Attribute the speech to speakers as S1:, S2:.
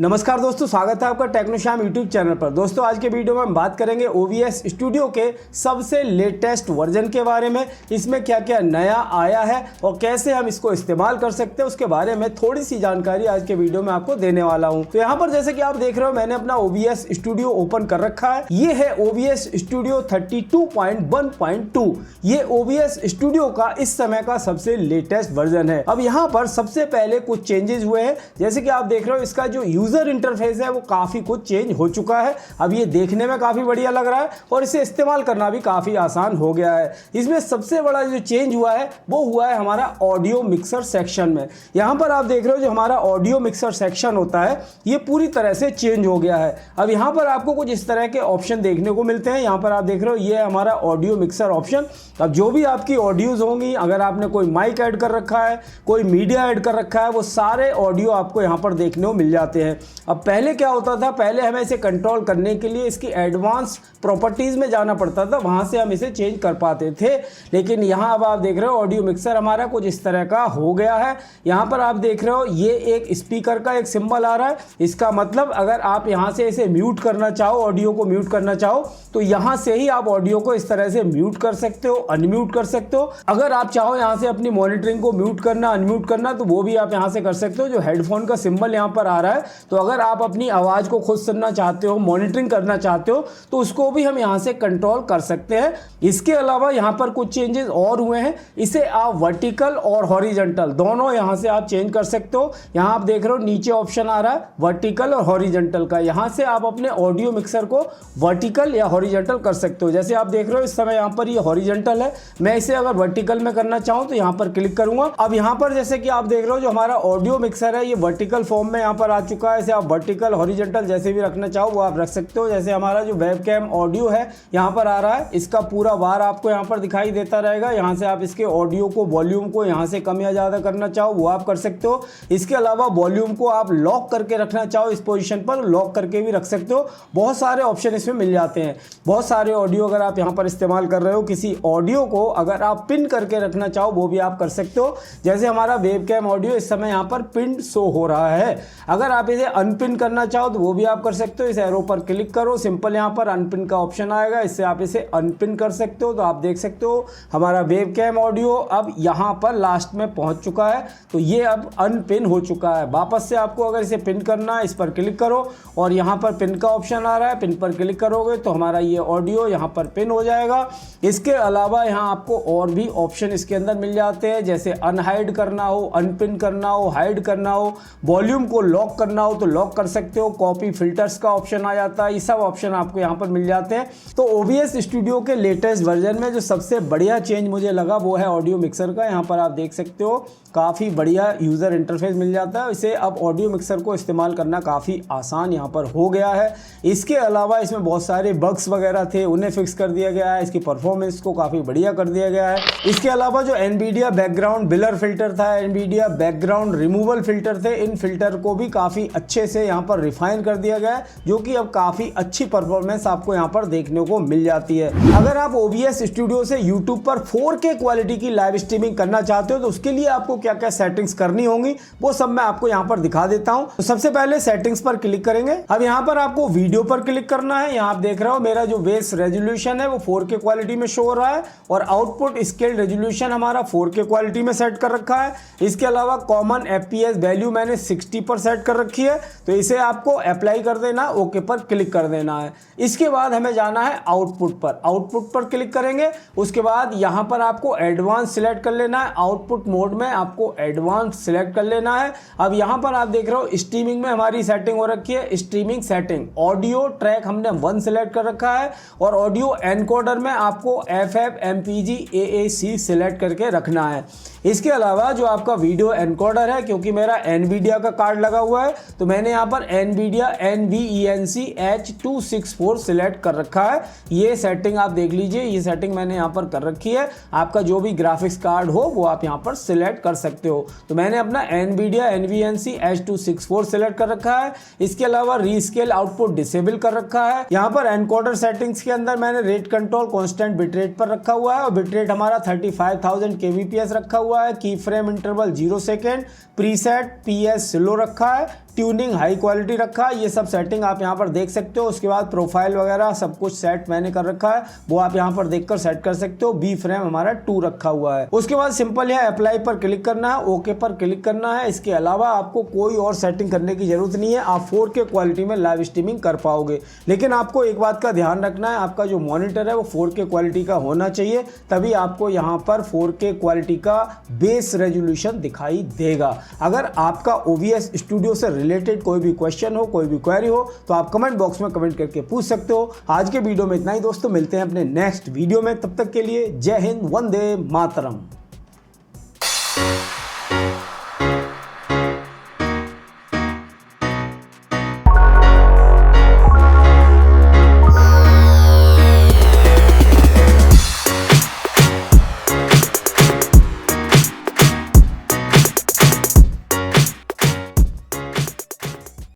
S1: नमस्कार दोस्तों, स्वागत है आपका टेक्नोश्याम यूट्यूब चैनल पर। दोस्तों आज के वीडियो में हम बात करेंगे OBS स्टूडियो के सबसे लेटेस्ट वर्जन के बारे में। इसमें क्या क्या नया आया है और कैसे हम इसको इस्तेमाल कर सकते हैं उसके बारे में थोड़ी सी जानकारी आज के वीडियो में आपको देने वाला हूं। तो यहाँ पर जैसे कि आप देख रहे हो, मैंने अपना OBS स्टूडियो ओपन कर रखा है। ये है OBS स्टूडियो 32.1.2। ये OBS स्टूडियो का इस समय का सबसे लेटेस्ट वर्जन है। अब यहाँ पर सबसे पहले कुछ चेंजेस हुए हैं। जैसे कि आप देख रहे हो, इसका जो यूजर इंटरफेस है वो काफी कुछ चेंज हो चुका है। अब ये देखने में काफी बढ़िया लग रहा है और इसे इस्तेमाल करना भी काफी आसान हो गया है। इसमें सबसे बड़ा जो चेंज हुआ है वो हुआ है हमारा ऑडियो मिक्सर सेक्शन में। यहाँ पर आप देख रहे हो, जो हमारा ऑडियो मिक्सर सेक्शन होता है ये पूरी तरह से चेंज हो गया है। अब यहाँ पर आपको कुछ इस तरह के ऑप्शन देखने को मिलते हैं। यहाँ पर आप देख रहे हो, ये है हमारा ऑडियो मिक्सर ऑप्शन। अब जो भी आपकी ऑडियोज होंगी, अगर आपने कोई माइक ऐड कर रखा है, कोई मीडिया ऐड कर रखा है, वो सारे ऑडियो आपको यहाँ पर देखने को मिल जाते हैं। अब पहले क्या होता था, पहले हमें इसे कंट्रोल करने के लिए इसकी एडवांस प्रॉपर्टीज में जाना पड़ता था, वहां से हम इसे चेंज कर पाते थे। लेकिन यहाँ अब आप देख रहे हो, ऑडियो मिक्सर हमारा कुछ इस तरह का हो गया है। यहाँ पर आप देख रहे हो, ये एक स्पीकर का एक सिंबल आ रहा है। इसका मतलब अगर आप यहाँ से इसे म्यूट करना चाहो, ऑडियो को म्यूट करना चाहो, तो यहाँ से ही आप ऑडियो को इस तरह से म्यूट कर सकते हो, अनम्यूट कर सकते हो। अगर आप चाहो यहाँ से अपनी मॉनिटरिंग को म्यूट करना, अनम्यूट करना, तो वो भी आप यहाँ से कर सकते हो। जो हेडफोन का सिंबल यहाँ पर आ रहा है, तो अगर आप अपनी आवाज को खुद सुनना चाहते हो, मॉनिटरिंग करना चाहते हो, तो उसको भी हम यहाँ से कंट्रोल कर सकते हैं। इसके अलावा यहाँ पर कुछ चेंजेस और हुए हैं। इसे आप वर्टिकल और हॉरिजॉन्टल दोनों यहाँ से आप चेंज कर सकते हो। यहाँ आप देख रहे हो, नीचे ऑप्शन आ रहा है वर्टिकल और हॉरिजॉन्टल का। यहाँ से आप अपने ऑडियो मिक्सर को वर्टिकल या हॉरिजॉन्टल कर सकते हो। जैसे आप देख रहे हो, इस समय यहाँ पर ये हॉरिजॉन्टल है। मैं इसे अगर वर्टिकल में करना चाहूँ तो यहाँ पर क्लिक करूंगा। अब यहाँ पर जैसे कि आप देख रहे हो, जो हमारा ऑडियो मिक्सर है ये वर्टिकल फॉर्म में यहाँ पर आ चुका है। इसे आप वर्टिकल हॉरिजॉन्टल जैसे भी रखना चाहो वो आप रख सकते हो। जैसे हमारा जो वेबकैम ऑडियो है यहाँ पर आ रहा है, इसका पूरा बार आपको यहाँ पर दिखाई देता रहेगा। यहाँ से आप इसके ऑडियो को, वॉल्यूम को यहाँ से कम या ज़्यादा करना चाहो वो आप कर सकते हो। इसके अलावा वॉल्यूम को आप लॉक करके रखना चाहो, इस पोजीशन पर लॉक करके भी रख सकते हो। बहुत सारे ऑप्शन इसमें मिल जाते हैं। बहुत सारे ऑडियो अगर आप यहाँ पर इस्तेमाल कर रहे हो, किसी ऑडियो को अगर आप पिन करके रखना चाहो वो भी आप कर सकते हो। जैसे हमारा वेबकैम ऑडियो इस समय यहाँ पर पिन शो हो रहा है, अगर आप इसे अनपिन करना चाहो तो वो भी आप कर सकते हो। इस एरो पर क्लिक करो, सिंपल यहाँ पर अनपिन का ऑप्शन आएगा, इससे आप इसे अनपिन कर सकते हो। तो आप देख सकते हो हमारा वेबकैम ऑडियो अब यहाँ पर लास्ट में पहुँच चुका है। तो ये अब अनपिन हो चुका है। वापस से आपको अगर इसे पिन करना है, इस पर क्लिक करो और यहाँ पर पिन का ऑप्शन आ रहा है, पिन पर क्लिक करोगे तो हमारा ये ऑडियो यहाँ पर पिन हो जाएगा। इसके अलावा यहाँ आपको और भी ऑप्शन इसके अंदर मिल जाते हैं, जैसे अनहाइड करना हो, अनपिन करना हो, हाइड करना हो, वॉल्यूम को लॉक करना हो तो लॉक कर सकते हो। कॉपी फिल्टर्स का ऑप्शन आ जाता है। ये सब ऑप्शन आपको यहाँ पर मिल जाते हैं। तो OBS स्टूडियो के लेटेस्ट वर्जन में जो सबसे बढ़िया चेंज मुझे लगा वो है ऑडियो मिक्सर का। यहाँ पर आप देख सकते हो, काफ़ी बढ़िया यूज़र इंटरफेस मिल जाता है। इसे अब ऑडियो मिक्सर को इस्तेमाल करना काफ़ी आसान यहाँ पर हो गया है। इसके अलावा इसमें बहुत सारे बग्स वगैरह थे, उन्हें फिक्स कर दिया गया है। इसकी परफॉर्मेंस को काफ़ी बढ़िया कर दिया गया है। इसके अलावा जो NVIDIA बैकग्राउंड बिलर फिल्टर था, NVIDIA बैकग्राउंड रिमूवल फिल्टर थे, इन फिल्टर को भी काफ़ी अच्छे से यहाँ पर रिफाइन कर दिया गया है, जो कि अब काफ़ी अच्छी परफॉर्मेंस आपको यहाँ पर देखने को मिल जाती है। अगर आप OBS स्टूडियो से YouTube पर 4K क्वालिटी की लाइव स्ट्रीमिंग करना चाहते हो तो उसके लिए आपको क्या क्या सेटिंग्स करनी होंगी वो सब मैं आपको यहाँ पर दिखा देता हूँ। तो सबसे पहले सेटिंग्स पर क्लिक करेंगे। अब यहाँ पर आपको वीडियो पर क्लिक करना है। यहाँ आप देख रहे हो, मेरा जो बेस रेजोल्यूशन है वो 4K क्वालिटी में शो हो रहा है और आउटपुट स्केल रेजोल्यूशन हमारा 4K क्वालिटी में सेट कर रखा है। इसके अलावा कॉमन FPS वैल्यू मैंने 60 पर सेट कर रखी है, तो इसे आपको अप्लाई कर देना, ओके पर क्लिक कर देना है। इसके बाद हमें जाना है आउटपुट पर। आउटपुट पर क्लिक करेंगे, उसके बाद यहाँ पर आपको एडवांस सिलेक्ट कर लेना है। आउटपुट मोड में आपको एडवांस सिलेक्ट कर लेना है। अब यहाँ पर आप देख रहे हो, स्ट्रीमिंग में हमारी सेटिंग हो रखी है, स्ट्रीमिंग सेटिंग। ऑडियो ट्रैक हमने 1 सिलेक्ट कर रखा है और ऑडियो एनकोडर में आपको FF MPG AAC सिलेक्ट करके रखना है। इसके अलावा जो आपका वीडियो एनकोडर है, क्योंकि मेरा NVIDIA का कार्ड लगा हुआ है तो मैंने यहाँ पर NVIDIA NVENC H264 सिलेक्ट कर रखा है। ये सेटिंग आप देख लीजिए, ये सेटिंग मैंने यहाँ पर कर रखी है। आपका जो भी ग्राफिक्स कार्ड हो वो आप यहाँ पर सिलेक्ट कर सकते हो। तो मैंने अपना NVIDIA NVENC H264 सिलेक्ट कर रखा है। इसके अलावा रीस्केल आउटपुट डिसेबल कर रखा है। यहाँ पर एनकोडर सेटिंग्स के अंदर मैंने रेट कंट्रोल कांस्टेंट बिटरेट पर रखा हुआ है और बिटरेट हमारा 35,000 kbps रखा हुआ है। की frame interval 0 second, preset PS slow रखा है, ट्यूनिंग हाई क्वालिटी रखा है। ये सब सेटिंग आप यहाँ पर देख सकते हो। उसके बाद प्रोफाइल वगैरह सब कुछ सेट मैंने कर रखा है, वो आप यहाँ पर देखकर सेट कर सकते हो। बी फ्रेम हमारा 2 रखा हुआ है। उसके बाद सिंपल है अप्लाई पर क्लिक करना है, ओके पर क्लिक करना है। इसके अलावा आपको कोई और सेटिंग करने की जरूरत नहीं है। आप 4K क्वालिटी में लाइव स्ट्रीमिंग कर पाओगे। लेकिन आपको एक बात का ध्यान रखना है, आपका जो मॉनिटर है वो 4K क्वालिटी का होना चाहिए, तभी आपको यहाँ पर 4K क्वालिटी का बेस रेजोल्यूशन दिखाई देगा। अगर आपका OBS स्टूडियो से रिलेटेड कोई भी क्वेश्चन हो, कोई भी क्वेरी हो, तो आप कमेंट बॉक्स में कमेंट करके पूछ सकते हो। आज के वीडियो में इतना ही दोस्तों, मिलते हैं अपने नेक्स्ट वीडियो में। तब तक के लिए जय हिंद, वंदे मातरम।